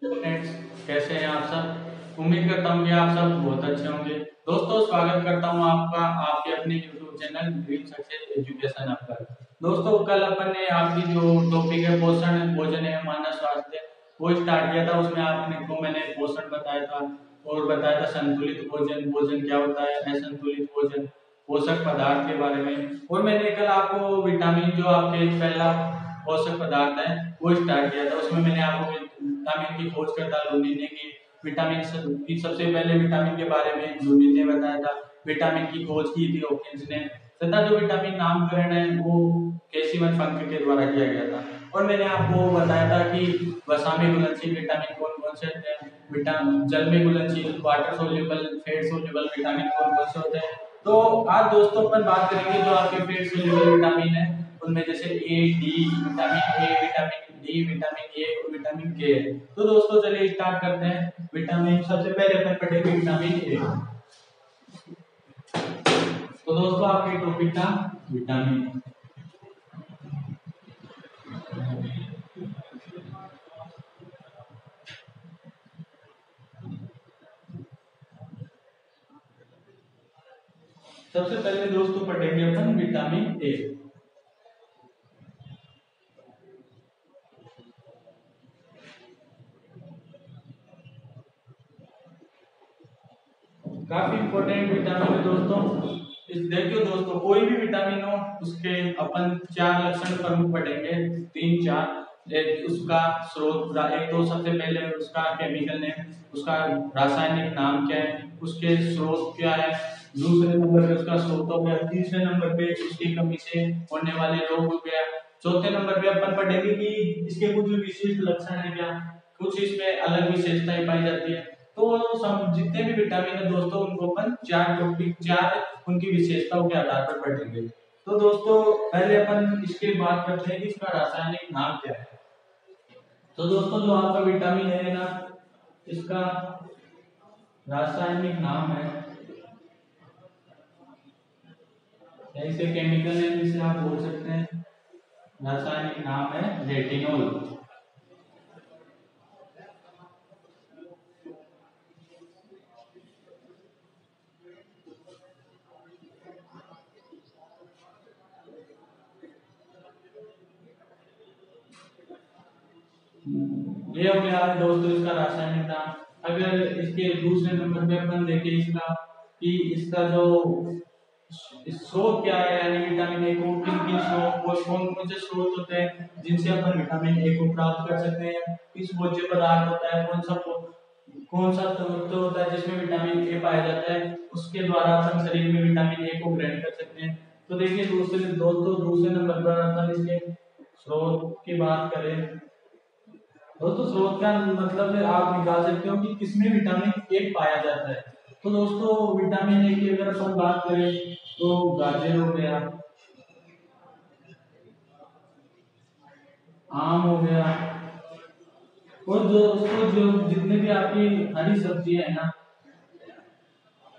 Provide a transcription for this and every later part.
Friends, कैसे हैं आप सब। उम्मीद करता हूँ कि आप सब बहुत अच्छे होंगे। दोस्तों, स्वागत करता हूँ आपका आपके अपने YouTube channel dream success education app पर। दोस्तों, कल अपन ने आपकी जो टॉपिक है पोषण भोजन है मानव स्वास्थ्य वो स्टार्ट किया था। उसमें आपने को मैंने पोषण बताया था और बताया था संतुलित भोजन, भोजन क्या होता है, असंतुलित भोजन, पोषक पदार्थ के बारे में। और मैंने कल आपको विटामिन जो आपके पहला पोषक पदार्थ है वो स्टार्ट किया था। उसमें मैंने आपको विटामिन की खोज करता लुनी ने की विटामिन की सबसे पहले विटामिन के बारे में लुनी ने बताया था। विटामिन की खोज की थी हॉकिंस ने, तथा जो विटामिन नामकरण है वो कैसिमन फंक के द्वारा किया गया था। और मैंने आपको बताया था कि वसा में घुलनशील विटामिन कौन कौन से होते हैं, विटामिन जल में घुलनशील water soluble fat soluble vitamin कौन कौन से होते हैं। तो आज दोस्तों अपन बात करेंगे जो आपके फैट सोल्यूबल विटामिन है उनमें, जैसे A D vitamin A, vitamin D, vitamin A और विटामिन के है। तो दोस्तों चलिए स्टार्ट करते हैं। विटामिन सबसे पहले अपन पढ़ेंगे विटामिन ए। तो दोस्तों आपके टॉपिक था विटामिन। सबसे पहले दोस्तों पढ़ेंगे अपन विटामिन ए। काफी इंपॉर्टेंट विटामिन है दोस्तों। इस देखियो दोस्तों, कोई भी विटामिन हो उसके अपन चार लक्षण प्रमुख पढ़ेंगे, तीन चार। एक उसका स्रोत, एक तो सबसे पहले उसका केमिकल नेम, उसका रासायनिक नाम क्या है, उसके स्रोत क्या है, दूसरे नंबर पे उसका स्रोत हो गया, तीसरे नंबर पे उसकी कमी से होने वाले रोग हो गया, चौथे नंबर पे अपन पढ़ेंगे कि इसके कुछ विशिष्ट लक्षण है क्या, कुछ इसमें अलग विशेषताएं पाई जाती है। तो सब जितने भी विटामिन है दोस्तों उनको अपन चार टॉपिक, चार उनकी विशेषताओं के आधार पर पढ़ेंगे। तो दोस्तों पहले अपन इसके बात करते हैं कि इसका रासायनिक नाम क्या है। तो दोस्तों जो आपका विटामिन है ना, इसका रासायनिक नाम है, ऐसे केमिकल नेम जिसे आप बोल सकते हैं, रासायनिक नाम है रेटिनोल। ये हो गया दोस्तों इसका रासायनिक नाम। अगर इसके दूसरे नंबर पे अपन देखें इसका कि इसका जो स्रोत क्या है, यानी विटामिन ए को किन किन स्रोत, वो कौन कौन से स्रोत होते हैं जिनसे अपन विटामिन ए को प्राप्त कर सकते हैं, किस भोज्य पदार्थ होता है, कौन सा तत्व होता है जिसमें विटामिन ए पाया जाता है, उसके द्वारा अपन शरीर में विटामिन ए को ग्रहण कर सकते हैं। तो देखिए दूसरे नंबर पर अपन इसके स्रोत की बात करें। दोस्तों स्रोत का मतलब है आप निकाल सकते हो कि किसमें विटामिन ए पाया जाता है। तो दोस्तों विटामिन ए की अगर अपन बात करें तो गाजर हो गया, आम हो गया, और दोस्तों जो जितने भी आपकी हरी सब्जियां है ना,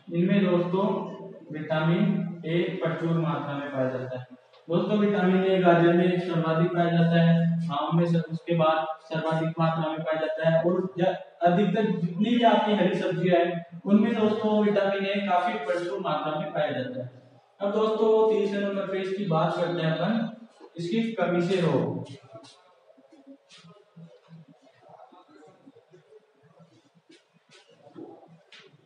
इनमें दोस्तों विटामिन ए प्रचुर मात्रा में पाया जाता है। दोस्तों विटामिन ए गाजर में सर्वाधिक पाया जाता है, आम में उसके बाद सर्वाधिक मात्रा में पाया जाता है, और अधिकतर जितनी भी आपकी हरी सब्जियां हैं उनमें दोस्तों विटामिन ए काफी प्रचुर मात्रा में पाया जाता है। अब दोस्तों तीसरे नंबर पे इसकी बात करते हैं अपन, इसकी कमी से रोग।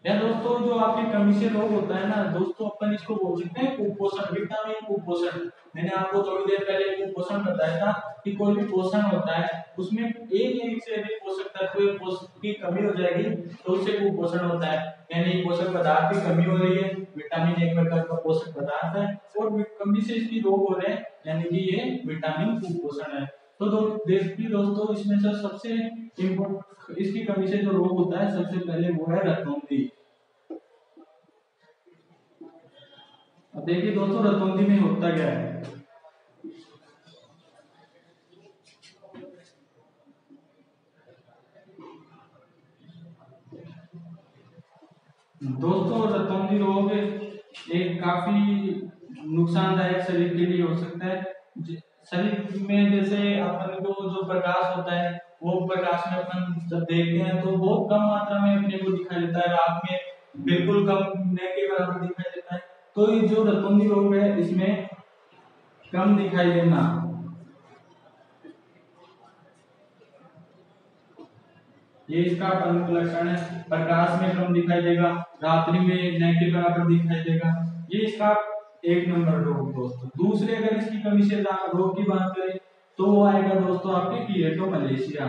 या दोस्तों जो आपकी कमी से रोग होता है ना दोस्तों, अपन इसको बोल सकते हैं कुपोषण, विटामिन कुपोषण। मैंने आपको थोड़ी देर पहले कुपोषण बताया था कि कोई भी पोषण होता है उसमें एक से अधिक पोषक तत्व की कमी हो जाएगी तो उससे कुपोषण होता है, यानी पोषक पदार्थ की कमी हो रही है। विटामिन एक प्रकार का पोषक पदार्थ है और कमी से इसकी रोग हो रहे हैं, यानी कि ये विटामिन कुपोषण है। तो देखिए दोस्तों इसमें से सबसे इम्पोर्टेंट इसकी कमी से जो रोग होता है सबसे पहले वो है रतौंधी। अब देखिए दोस्तों रतौंधी में होता क्या है। दोस्तों रतौंधी रोग एक काफी नुकसानदायक शरीर के लिए हो सकता है। शरीर में जैसे अपन को जो प्रकाश होता है वो प्रकाश में अपन जब देखते हैं तो बहुत कम मात्रा में अपने को दिखाई देता है, रात में बिल्कुल कम न के बराबर दिखाई देता है। तो ये जो रतौंधी रोग है इसमें कम दिखाई देना, ये इसका प्रमुख लक्षण है। प्रकाश में कम दिखाई देगा, रात्रि में न के बराबर दिखाई देगा, ये इसका एक नंबर रोग दोस्तों। दूसरे अगर इसकी कमी से रोग की बात करें तो वो आएगा दोस्तों आपके कीरेटोमलेशिया।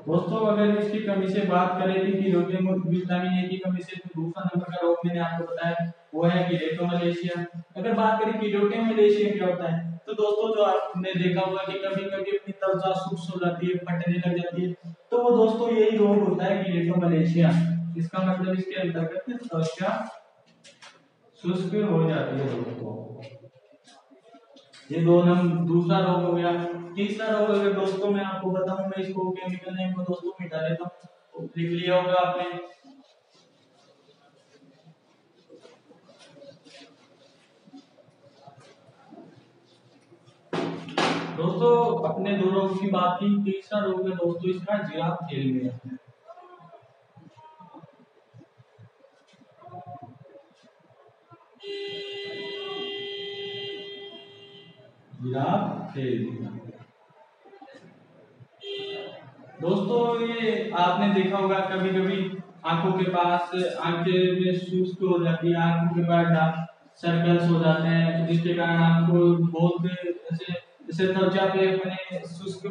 दोस्तों अगर इसकी कमी से बात करें कि विटामिन ए की कमी से, तो दूसरा नंबर का रोग मैंने आपको बताया वो है कीरेटोमलेशिया। अगर बात करें कीरेटोमलेशिया क्या होता है, तो दोस्तों जो आपने देखा होगा कि कभी कभी अपनी त्वचा शुष्क हो जाती है, फटने लग जाती है, तो वो दोस्तों यही रोग होता है कीरेटोमलेशिया। इसका मतलब इसके अंतर्गत त्वचा शुष्क हो जाती है दोस्तों। ये दूसरा रोग हो गया। तीसरा रोग अगर दोस्तों मैं आपको बताऊं, मैं इसको केमिकल नेम को दोस्तों मिटा देता हूं, लिख लिया होगा आपने। दोस्तों अपने दो रोग की बात की, तीसरा रोग है दोस्तों इसका जिराफ थैलेमिया। जिराफ थैलेमिया दोस्तों, ये आपने देखा होगा कभी कभी आंखों के पास, आंखें में शुष्क हो जाती है, आंखों के पास डार्क सर्कल्स हो जाते हैं, जिसके कारण आपको बहुत ऐसे जैसे त्वचा पे अपने शुष्क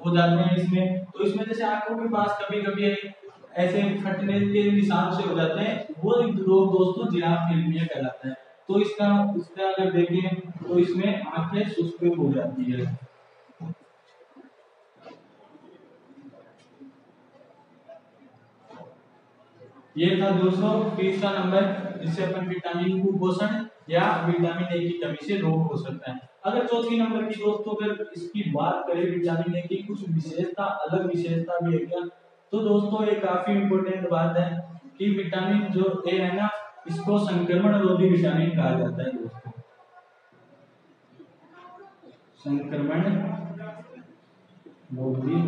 हो जाते हैं इसमें। तो इसमें जैसे आंखों के पास कभी कभी ऐसे फटने के निशान से हो जाते हैं, वो रोग दोस्तों जिराफ थैलेमिया कहलाता है। तो इसका अगर देखें तो इसमें आंखें शुष्क हो जाती है। ये था दोस्तों तीसरा नंबर, जिससे अपन विटामिन कुपोषण या विटामिन ए की कमी से रोग हो सकता है। अगर चौथी नंबर की दोस्तों अगर इसकी बात करें विटामिन ए की कुछ विशेषता, अलग विशेषता भी है क्या, तो दोस्तों ये काफी इंपॉर्टेंट बात है कि विटामिन जो ए है ना, इसको संक्रमण रोधी विटामिन कहा जाता है दोस्तों। संक्रमण रोधी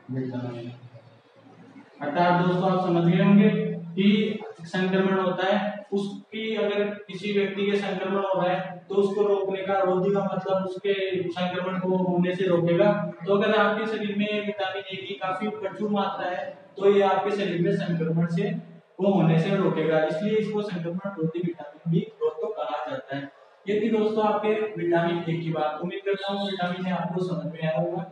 विटामिन, अर्थात दोस्तों आप समझ गए होंगे कि संक्रमण होता है, उसकी अगर किसी व्यक्ति के संक्रमण हो रहा है तो उसको रोकने का, रोधी का मतलब उसके संक्रमण को होने से रोकेगा। तो अगर आपके शरीर में विटामिन ए की काफी प्रचुर मात्रा है तो ये आपके शरीर में संक्रमण से को होने से रोकेगा, इसलिए इसको संक्रमण रोधी विटामिन भी दोस्तों कहा जाता है। ये थी दोस्तों आपके विटामिन ए की बात। उम्मीद करता हूँ विटामिन ए आपको समझ में आया होगा।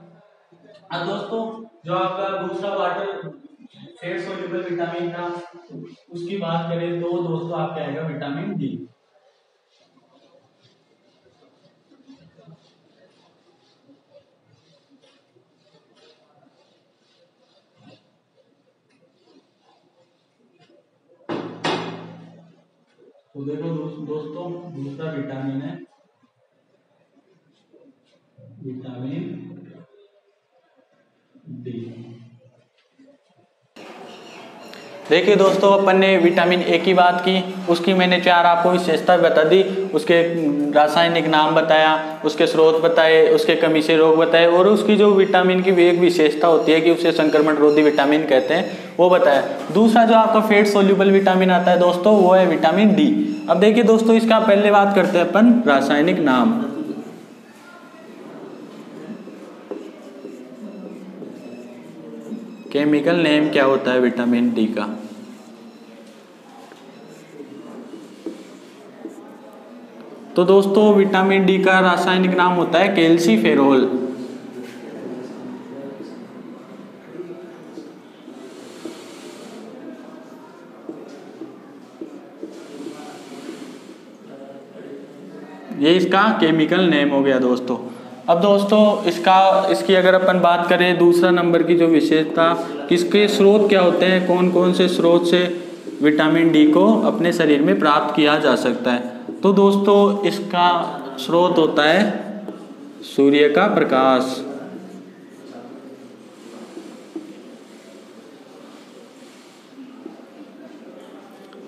अब दोस्तों जो आपका दूसरा वाटर फेट सोल्यूबल विटामिन था, उसकी बात करें तो दोस्तों आपका आएगा विटामिन डी। तो देखो दोस्तों दूसरा विटामिन है विटामिन डी। देखिए दोस्तों अपन ने विटामिन ए की बात की, उसकी मैंने 4 आपको विशेषता बता दी, उसके रासायनिक नाम बताया, उसके स्रोत बताए, उसके कमी से रोग बताए, और उसकी जो विटामिन की एक विशेषता होती है कि उसे संक्रमण रोधी विटामिन कहते हैं वो बताया। दूसरा जो आपका फेट सोल्यूबल विटामिन आता है दोस्तों वो है विटामिन डी। अब देखिए दोस्तों इसका पहले बात करते हैं अपन रासायनिक नाम। केमिकल नेम क्या होता है विटामिन डी का, तो दोस्तों विटामिन डी का रासायनिक नाम होता है कैल्सीफेरोल। ये इसका केमिकल नेम हो गया दोस्तों। अब दोस्तों इसकी अगर अपन बात करें दूसरा नंबर की जो विशेषता, किसके स्रोत क्या होते हैं, कौन कौन से स्रोत से विटामिन डी को अपने शरीर में प्राप्त किया जा सकता है, तो दोस्तों इसका स्रोत होता है सूर्य का प्रकाश।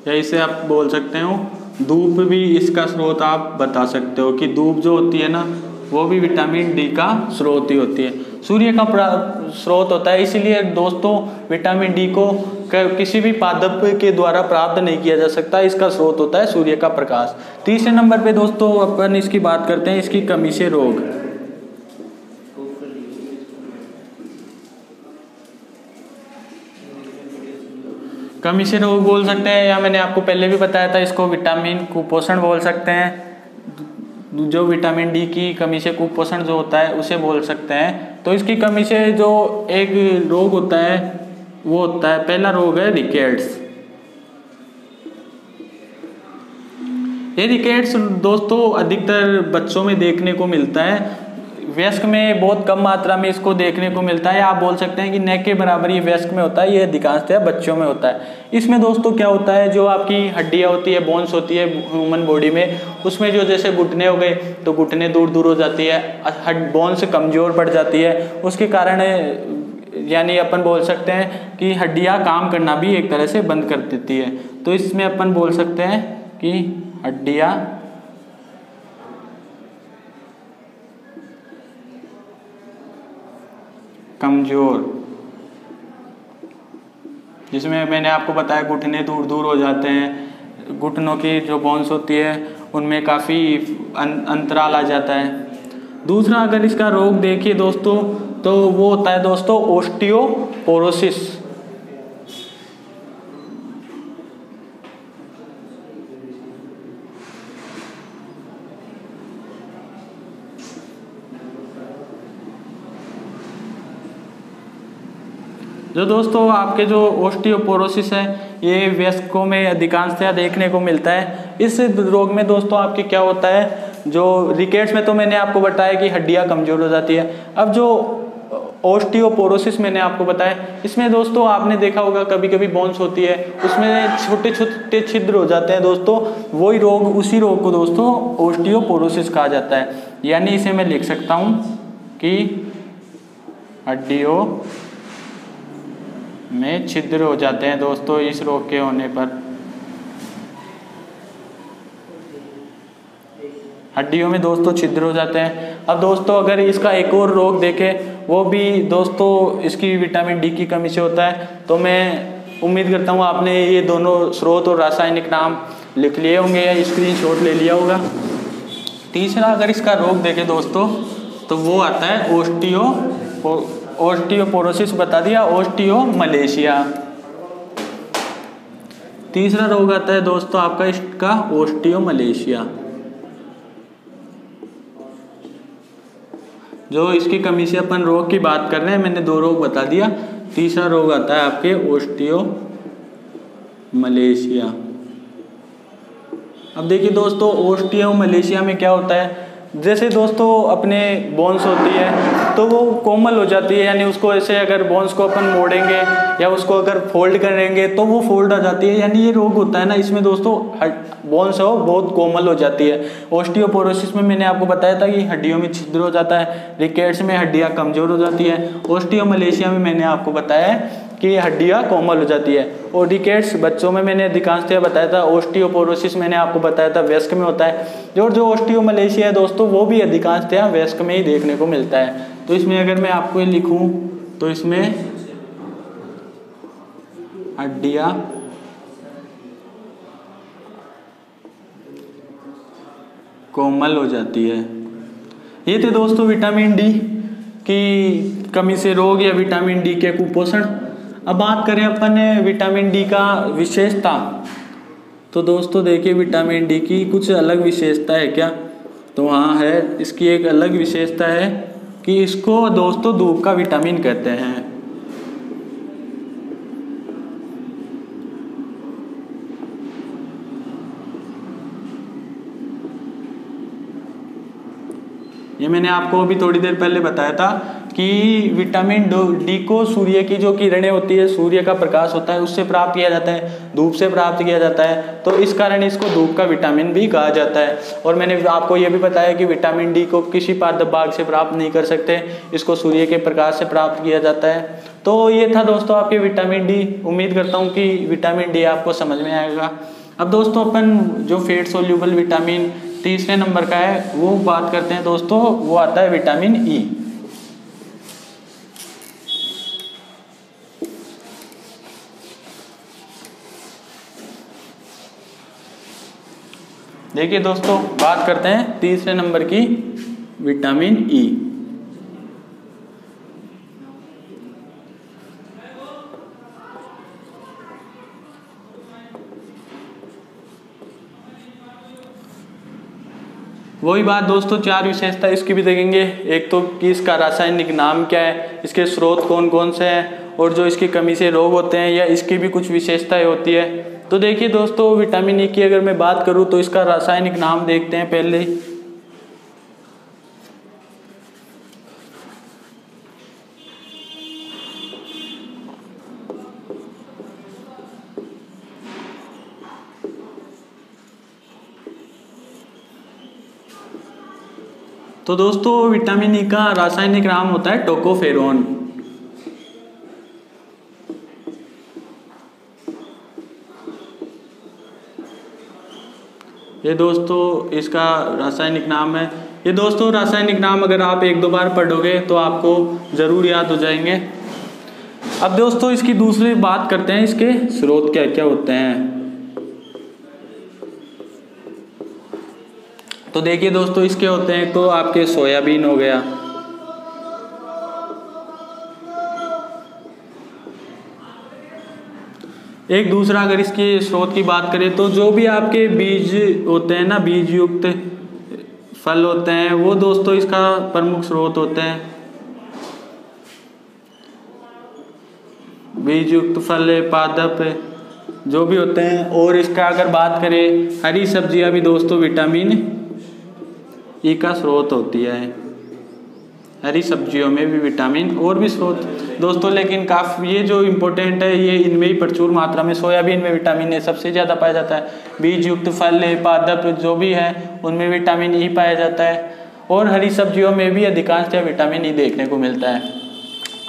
या इसे आप बोल सकते हो धूप भी इसका स्रोत आप बता सकते हो कि धूप जो होती है ना वो भी विटामिन डी का स्रोत ही होती है, सूर्य का स्रोत होता है। इसीलिए दोस्तों विटामिन डी को किसी भी पादप के द्वारा प्राप्त नहीं किया जा सकता, इसका स्रोत होता है सूर्य का प्रकाश। तीसरे नंबर पे दोस्तों अपन इसकी बात करते हैं इसकी कमी से रोग। कमी से रोग बोल सकते हैं, या मैंने आपको पहले भी बताया था इसको विटामिन कुपोषण बोल सकते हैं। जो विटामिन डी की कमी से कुपोषण जो होता है उसे बोल सकते हैं। तो इसकी कमी से जो एक रोग होता है वो होता है, पहला रोग है रिकेट्स। ये रिकेट्स दोस्तों अधिकतर बच्चों में देखने को मिलता है, वयस्क में बहुत कम मात्रा में इसको देखने को मिलता है। आप बोल सकते हैं कि न के बराबर ये वयस्क में होता है, ये अधिकांशतः बच्चों में होता है। इसमें दोस्तों क्या होता है, जो आपकी हड्डियां होती है, बोन्स होती है ह्यूमन बॉडी में, उसमें जो जैसे घुटने हो गए तो घुटने दूर दूर हो जाती है, बोन्स कमजोर पड़ जाती है, उसके कारण यानी अपन बोल सकते हैं कि हड्डियां काम करना भी एक तरह से बंद कर देती है। तो इसमें अपन बोल सकते हैं कि हड्डियां कमजोर, जिसमें मैंने आपको बताया घुटने दूर दूर हो जाते हैं, घुटनों की जो बोन्स होती है उनमें काफ़ी अंतराल आ जाता है। दूसरा अगर इसका रोग देखिए दोस्तों तो वो होता है दोस्तों ओस्टियोपोरोसिस। जो दोस्तों आपके जो ओस्टियोपोरोसिस है ये वयस्कों में अधिकांशतः देखने को मिलता है। इस रोग में दोस्तों आपके क्या होता है, जो रिकेट्स में तो मैंने आपको बताया कि हड्डियां कमजोर हो जाती है। अब जो ओस्टियोपोरोसिस मैंने आपको बताया, इसमें दोस्तों आपने देखा होगा कभी कभी बोन्स होती है उसमें छोटे छोटे छिद्र हो जाते हैं दोस्तों, वही रोग, उसी रोग को दोस्तों ओस्टियोपोरोसिस कहा जाता है। यानी इसे मैं लिख सकता हूँ कि हड्डियों में छिद्र हो जाते हैं दोस्तों इस रोग के होने पर। हड्डियों में दोस्तों छिद्र हो जाते हैं। अब दोस्तों अगर इसका एक और रोग देखें, वो भी दोस्तों इसकी विटामिन डी की कमी से होता है। तो मैं उम्मीद करता हूँ आपने ये दोनों स्रोत और रासायनिक नाम लिख लिए होंगे या स्क्रीनशॉट ले लिया होगा। तीसरा अगर इसका रोग देखें दोस्तों तो वो आता है ओस्टियोपोरोसिस बता दिया, ओस्टियोमलेशिया। तीसरा रोग आता है दोस्तों आपका इसका ओस्टियोमलेशिया। जो इसकी कमी से अपन रोग की बात कर रहे हैं, मैंने दो रोग बता दिया। तीसरा रोग आता है आपके ओस्टियोमलेशिया। अब देखिए दोस्तों ओस्टियोमलेशिया में क्या होता है, जैसे दोस्तों अपने बोन्स होती है तो वो कोमल हो जाती है, यानी उसको ऐसे अगर बोन्स को अपन मोड़ेंगे या उसको अगर फोल्ड करेंगे तो वो फोल्ड आ जाती है। यानी ये रोग होता है ना, इसमें दोस्तों बोन्स हो बहुत कोमल हो जाती है। ओस्टियोपोरोसिस में मैंने आपको बताया था कि हड्डियों में छिद्र हो जाता है, रिकेट्स में हड्डियां कमजोर हो जाती है, ओस्टियोमलेशिया में मैंने आपको बताया है कि हड्डियां कोमल हो जाती है। और रिकेट्स बच्चों में मैंने अधिकांशतः बताया था, ओस्टियोपोरोसिस मैंने आपको बताया था वयस्क में होता है। जो ओस्टियोमलेशिया है दोस्तों वो भी अधिकांशतः वयस्क में ही देखने को मिलता है। तो इसमें अगर मैं आपको लिखूं तो इसमें हड्डियां कोमल हो जाती है। ये थे दोस्तों विटामिन डी की कमी से रोग या विटामिन डी के कुपोषण। अब बात करें अपन विटामिन डी का विशेषता, तो दोस्तों देखिए विटामिन डी की कुछ अलग विशेषता है क्या, तो हाँ है। इसकी एक अलग विशेषता है कि इसको दोस्तों धूप का विटामिन कहते हैं। ये मैंने आपको अभी थोड़ी देर पहले बताया था कि विटामिन डी को सूर्य की जो किरणें होती है, सूर्य का प्रकाश होता है, उससे प्राप्त किया जाता है, धूप से प्राप्त किया जाता है। तो इस कारण इसको धूप का विटामिन भी कहा जाता है। और मैंने आपको ये भी बताया कि विटामिन डी को किसी पादप भाग से प्राप्त नहीं कर सकते, इसको सूर्य के प्रकाश से प्राप्त किया जाता है। तो ये था दोस्तों आपके विटामिन डी। उम्मीद करता हूँ कि विटामिन डी आपको समझ में आएगा। अब दोस्तों अपन जो फैट सोल्यूबल विटामिन तीसरे नंबर का है वो बात करते हैं दोस्तों, वो आता है विटामिन ई। देखिए दोस्तों, बात करते हैं तीसरे नंबर की विटामिन ई। वही बात दोस्तों, चार विशेषता इसकी भी देखेंगे। एक तो कि इसका रासायनिक नाम क्या है, इसके स्रोत कौन कौन से हैं, और जो इसकी कमी से रोग होते हैं या इसकी भी कुछ विशेषताएं होती है। तो देखिए दोस्तों, विटामिन ई की अगर मैं बात करूं तो इसका रासायनिक नाम देखते हैं पहले। तो दोस्तों विटामिन ई का रासायनिक नाम होता है टोकोफेरोन। ये दोस्तों इसका रासायनिक नाम है। ये दोस्तों रासायनिक नाम अगर आप एक दो बार पढ़ोगे तो आपको जरूर याद हो जाएंगे। अब दोस्तों इसकी दूसरी बात करते हैं, इसके स्रोत क्या क्या होते हैं। तो देखिए दोस्तों, इसके होते हैं तो आपके सोयाबीन हो गया, एक दूसरा अगर इसके स्रोत की बात करें तो जो भी आपके बीज होते हैं ना, बीज युक्त फल होते हैं, वो दोस्तों इसका प्रमुख स्रोत होते हैं। बीज युक्त फल, पादप जो भी होते हैं। और इसका अगर बात करें, हरी सब्जियां भी दोस्तों विटामिन ई का स्रोत होती है। हरी सब्जियों में भी विटामिन और भी स्रोत दोस्तों, लेकिन काफ़ी ये जो इम्पोर्टेंट है ये इनमें ही प्रचुर मात्रा में, सोयाबीन में विटामिन ए सबसे ज़्यादा पाया जाता है। बीज युक्त फल, पादप जो भी है उनमें विटामिन ई पाया जाता है, और हरी सब्जियों में भी अधिकांशतः विटामिन ई देखने को मिलता है।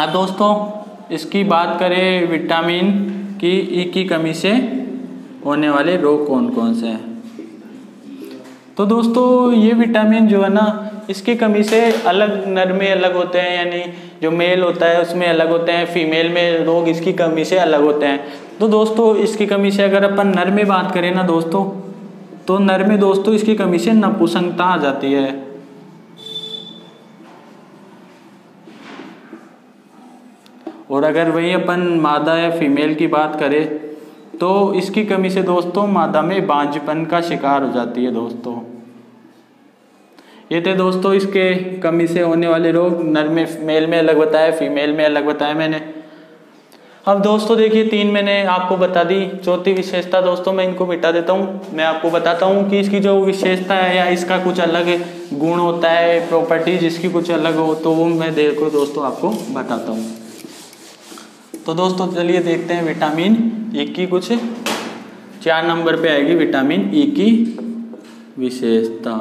अब दोस्तों इसकी बात करें विटामिन की ई की कमी से होने वाले रोग कौन कौन से हैं। तो दोस्तों ये विटामिन जो है ना, इसकी कमी से अलग नर में अलग होते हैं, यानी जो मेल होता है उसमें अलग होते हैं, फीमेल में रोग इसकी कमी से अलग होते हैं। तो दोस्तों इसकी कमी से अगर अपन नर में बात करें ना दोस्तों, तो नर में दोस्तों इसकी कमी से नपुंसकता आ जाती है। और अगर वही अपन मादा या फीमेल की बात करें तो इसकी कमी से दोस्तों मादा में बांझपन का शिकार हो जाती है दोस्तों। ये थे दोस्तों इसके कमी से होने वाले रोग। नर में, मेल में अलग बताया, फीमेल में अलग बताया मैंने। अब दोस्तों देखिए, तीन मैंने आपको बता दी। चौथी विशेषता दोस्तों मैं इनको मिटा देता हूँ। मैं आपको बताता हूँ कि इसकी जो विशेषता है या इसका कुछ अलग गुण होता है, प्रॉपर्टीज इसकी कुछ अलग हो, तो वो मैं देखो दोस्तों आपको बताता हूँ। तो दोस्तों चलिए देखते हैं विटामिन ई की कुछ 4 नंबर पे आएगी विटामिन ई की विशेषता।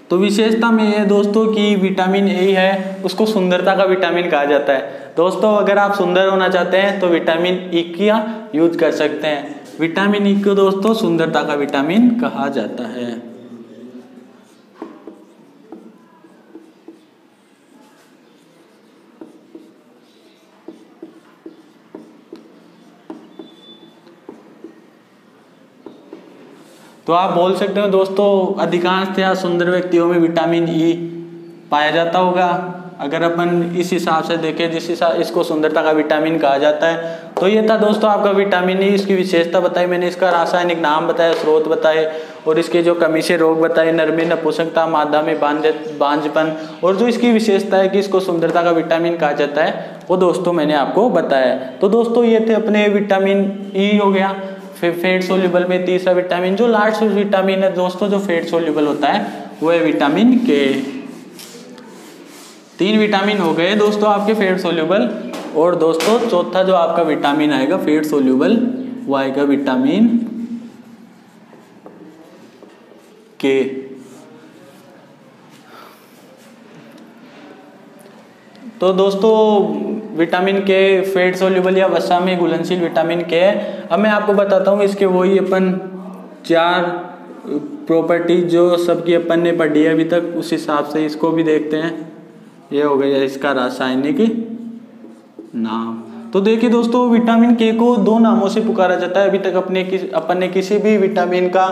तो विशेषता में ये दोस्तों कि विटामिन ए है उसको सुंदरता का विटामिन कहा जाता है। दोस्तों अगर आप सुंदर होना चाहते हैं तो विटामिन ई का यूज कर सकते हैं। विटामिन ई को दोस्तों सुंदरता का विटामिन कहा जाता है। तो आप बोल सकते हो दोस्तों अधिकांशतः सुंदर व्यक्तियों में विटामिन ई पाया जाता होगा। अगर अपन इस हिसाब से देखें, जिस हिसाब इसको सुंदरता का विटामिन कहा जाता है। तो ये था दोस्तों आपका विटामिन ई। इसकी विशेषता बताई मैंने, इसका रासायनिक नाम बताया, स्रोत बताए, और इसके जो कमी से रोग बताए, नर में नपुंसकता, मादा में बांझपन, और जो इसकी विशेषता है कि इसको सुंदरता का विटामिन कहा जाता है, वो दोस्तों मैंने आपको बताया। तो दोस्तों ये थे अपने विटामिन ई हो गया। फिर फैट सोल्यूबल में तीसरा विटामिन, जो लास्ट विटामिन है दोस्तों जो फैट सोल्यूबल होता है, वो है विटामिन के। 3 विटामिन हो गए दोस्तों आपके फैट सोल्यूबल। और दोस्तों चौथा जो आपका विटामिन आएगा फैट सोल्यूबल, वो आएगा विटामिन के। तो दोस्तों विटामिन के फैट सोल्यूबल या वसा में घुलनशील विटामिन के है। अब मैं आपको बताता हूँ इसके वही अपन 4 प्रॉपर्टी जो सबकी अपन ने पढ़ी है अभी तक, उस हिसाब से इसको भी देखते हैं। ये हो गया इसका रासायनिक नाम। तो देखिए दोस्तों, विटामिन के को 2 नामों से पुकारा जाता है। अभी तक अपन ने किसी भी विटामिन का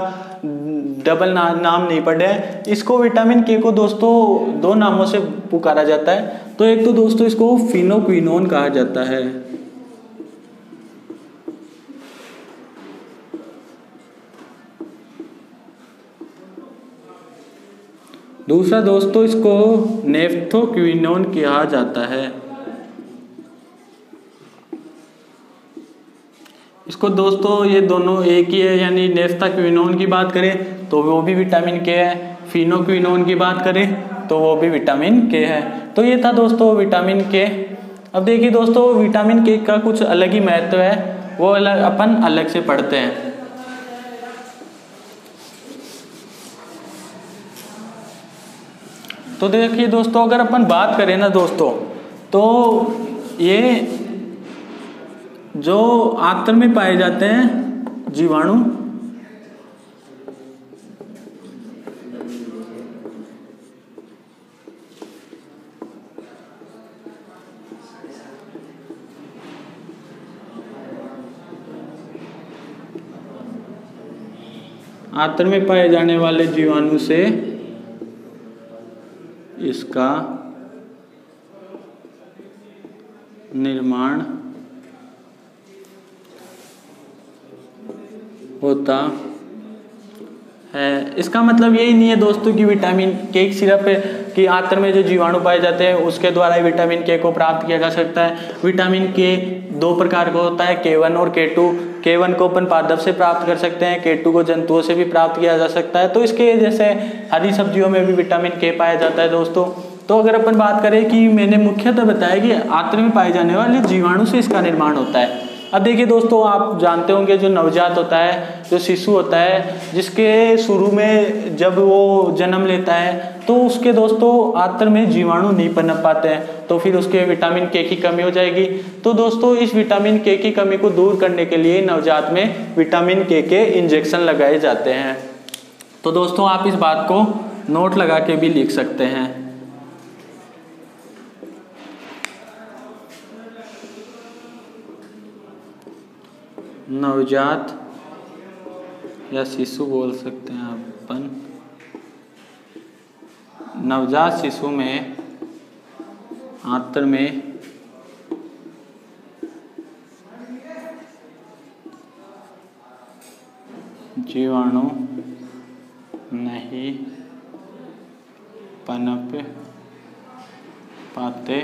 डबल नाम नहीं पढ़े हैं। इसको विटामिन के को दोस्तों 2 नामों से पुकारा जाता है। तो एक तो दोस्तों इसको फिनोक्विनोन कहा जाता है, दूसरा दोस्तों इसको नेफ्थोक्विनोन कहा जाता है। इसको दोस्तों ये दोनों एक ही है, यानी नेफ्थोक्विनोन की बात करें तो वो भी विटामिन के है, फिनोक्विनोन की बात करें तो वो भी विटामिन के है। तो ये था दोस्तों विटामिन के। अब देखिए दोस्तों, विटामिन के का कुछ अलग ही महत्व है, वो अपन अलग से पढ़ते हैं। तो देखिए दोस्तों, अगर अपन बात करें ना दोस्तों, तो ये जो आंत्र में पाए जाते हैं जीवाणु, आंत्र में पाए जाने वाले जीवाणु से इसका निर्माण होता है। इसका मतलब यही नहीं है दोस्तों कि विटामिन के सिर्फ कि आंत्र में जो जीवाणु पाए जाते हैं उसके द्वारा ही विटामिन के को प्राप्त किया जा सकता है। विटामिन के 2 प्रकार का होता है, K1 और K2। K1 को अपन पादप से प्राप्त कर सकते हैं, K2 को जंतुओं से भी प्राप्त किया जा सकता है। तो इसके जैसे हरी सब्जियों में भी विटामिन के पाया जाता है दोस्तों। तो अगर अपन बात करें कि मैंने मुख्यतः बताया कि आंत्र में पाए जाने वाले जीवाणु से इसका निर्माण होता है। अब देखिए दोस्तों, आप जानते होंगे जो नवजात होता है, जो शिशु होता है, जिसके शुरू में जब वो जन्म लेता है तो उसके दोस्तों आंत्र में जीवाणु नहीं पनप पाते हैं, तो फिर उसके विटामिन के की कमी हो जाएगी। तो दोस्तों इस विटामिन के की कमी को दूर करने के लिए नवजात में विटामिन के इंजेक्शन लगाए जाते हैं। तो दोस्तों आप इस बात को नोट लगा के भी लिख सकते हैं। नवजात या शिशु बोल सकते हैं अपन, नवजात शिशु में आंत्र में जीवाणु नहीं पनप पाते,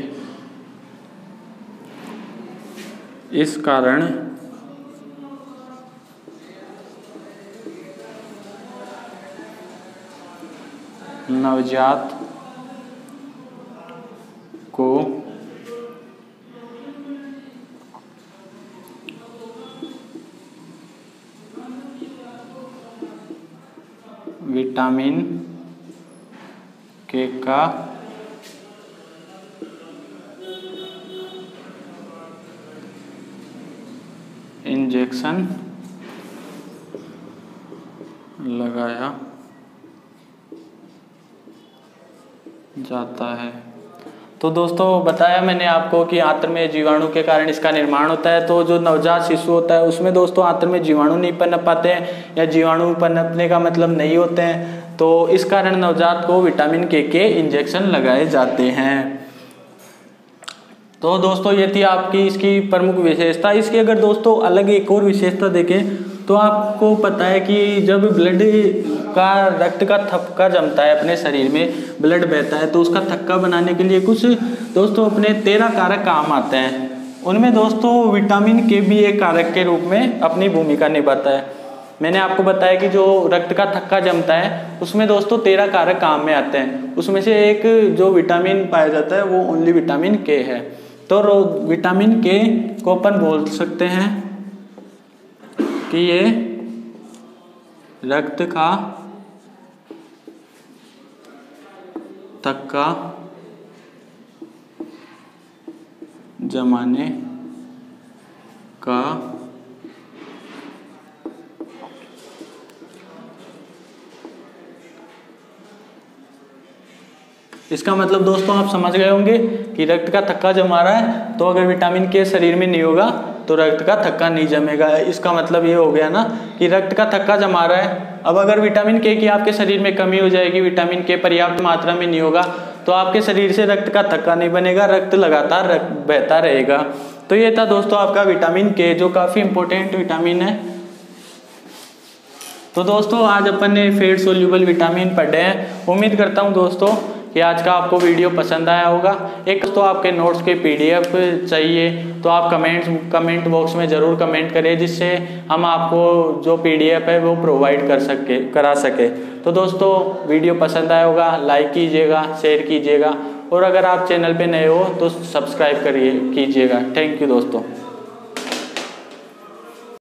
इस कारण नवजात को विटामिन के का इंजेक्शन लगाया जाता है। तो दोस्तों बताया मैंने आपको कि आंत्र में जीवाणु के कारण इसका निर्माण होता है। तो जो नवजात शिशु होता है उसमें दोस्तों आंत्र में जीवाणु नहीं पनप पाते हैं, या जीवाणु पनपने का मतलब नहीं होते हैं, तो इस कारण नवजात को विटामिन के इंजेक्शन लगाए जाते हैं। तो दोस्तों ये थी आपकी इसकी प्रमुख विशेषता। इसकी अगर दोस्तों अलग एक और विशेषता देखें तो आपको पता है कि जब ब्लड का रक्त का थक्का जमता है अपने शरीर में, ब्लड बहता है, तो उसका थक्का बनाने के लिए कुछ दोस्तों अपने 13 कारक काम आते हैं। उनमें दोस्तों विटामिन के भी एक कारक के रूप में अपनी भूमिका निभाता है। मैंने आपको बताया कि जो रक्त का थक्का जमता है उसमें दोस्तों 13 कारक काम में आते हैं। उसमें से एक जो विटामिन पाया जाता है वो ओनली विटामिन के है। तो विटामिन के को अपन बोल सकते हैं कि ये रक्त का थक्का जमाने का इसका मतलब दोस्तों आप समझ गए होंगे कि रक्त का थक्का जमा रहा है, तो अगर विटामिन के शरीर में नहीं होगा तो रक्त का थक्का नहीं जमेगा। इसका मतलब ये हो गया ना कि रक्त का थक्का जमा रहा है। अब अगर विटामिन के की आपके शरीर में कमी हो जाएगी, विटामिन के पर्याप्त मात्रा में नहीं होगा, तो आपके शरीर से रक्त का थक्का नहीं बनेगा, रक्त लगातार बहता रहेगा। तो ये था दोस्तों आपका विटामिन के, जो काफ़ी इंपॉर्टेंट विटामिन है। तो दोस्तों आज अपन ने फैट सोल्यूबल विटामिन पढ़े हैं। उम्मीद करता हूँ दोस्तों कि आज का आपको वीडियो पसंद आया होगा। एक तो आपके नोट्स के PDF चाहिए तो आप कमेंट बॉक्स में ज़रूर कमेंट करें, जिससे हम आपको जो PDF है वो प्रोवाइड करा सके। तो दोस्तों वीडियो पसंद आया होगा, लाइक कीजिएगा, शेयर कीजिएगा, और अगर आप चैनल पे नए हो तो सब्सक्राइब कीजिएगा। थैंक यू दोस्तों।